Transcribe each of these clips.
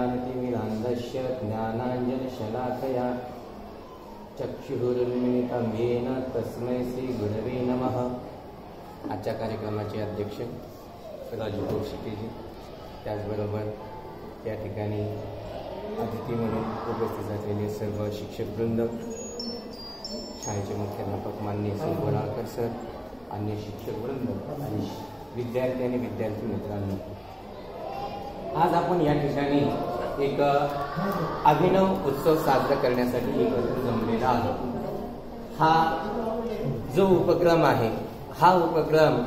ज्ञानतिमिरान्धस्य ज्ञानाञ्जनशलाकया चक्षुरुन्मिलितं येन तस्मै श्रीगुरवे नमः। आजच्या कार्यक्रमाचे अध्यक्ष राजू कौशिकेजी, त्याचबरोबर त्या ठिकाणी अतिथी म्हणून उपस्थित असलेले सर्व शिक्षकवृंद, शाळेचे मुख्याध्यापक माननीय संगोनाळकर सर, अन्य शिक्षकवृंद आणि विद्यार्थी आणि विद्यार्थी मित्रांनो, आज आपण या ठिकाणी एक अभिनव उत्सव साजरा करण्यासाठी एकत्र जमलेला आहोत। हा जो उपक्रम आहे, हा उपक्रम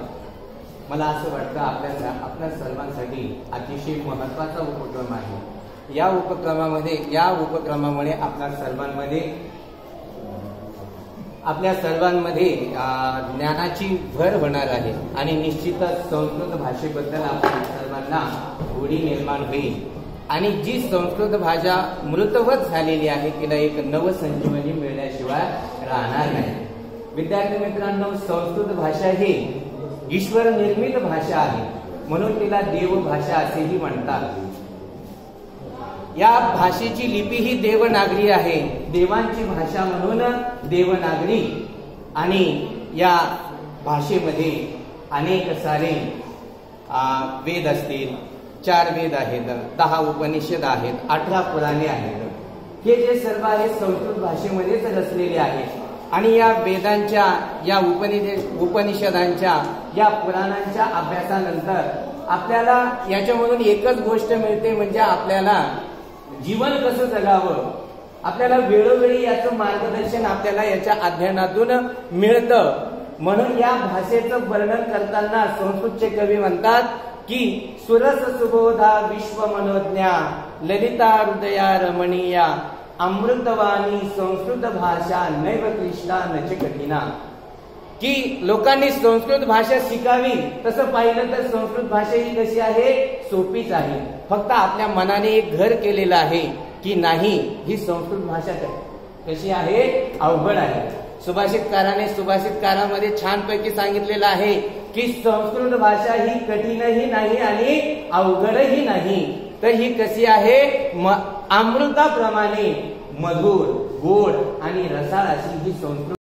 मला असं वाटतं आपल्या सर्वांसाठी अतिशय महत्त्वाचा उपक्रम आहे। या उपक्रमामुळे आपल्या सर्वांमध्ये ज्ञानाची भर होणार आहे आणि निश्चितच संस्कृत भाषेबद्दल आपण सर्वांना गोडी निर्माण होईल आणि जी संस्कृत भाषा मृतवत झालेली आहे तिला एक नवसंजीवनी मिळण्याशिवाय राहणार नाही। विद्यार्थी मित्रांनो, संस्कृत भाषा ही ईश्वर निर्मित भाषा आहे, म्हणून तिला देवभाषा असेही म्हणतात। या भाषेची लिपी ही देवनागरी आहे, देवांची भाषा म्हणून देवनागरी। आणि या भाषेमध्ये अनेक सारे वेद असतील, 4 वेद आहेत, 10 उपनिषद आहेत, 18 पुराणे आहेत। हे जे सर्व आहे संस्कृत भाषेमध्येच रचलेले आहेत आणि या वेदांच्या, या उपनिषदांच्या, या पुराणांच्या अभ्यासानंतर आपल्याला याच्यामधून एकच गोष्ट मिळते, म्हणजे आपल्याला जीवन कसं जगावं, आपल्याला वेळोवेळी याचं मार्गदर्शन आपल्याला याच्या अध्ययनातून मिळतं। म्हणून या भाषेचं वर्णन करताना संस्कृतचे कवी म्हणतात की सुरस सुबोधा विश्व मनोज्ञा ललिता हृदया रमणीया अमृतवाणी संस्कृत भाषा नैव क्लिष्टा नच कठिना। की लोकांनी संस्कृत भाषा शिकावी, तसं पाहिलं तर संस्कृत भाषा ही कशी आहे, सोपीच आहे। फक्त आपल्या मनाने एक घर केलेलं आहे की नाही, ही संस्कृत भाषा कशी आहे, अवघड आहे। सुभाषितकारामध्ये छानपैकी सांगितलेलं आहे की संस्कृत भाषा ही कठीणही नाही आणि अवघडही नाही, तर ही कशी आहे, अमृताप्रमाणे मधुर, गोड आणि रसाळ अशी ही संस्कृत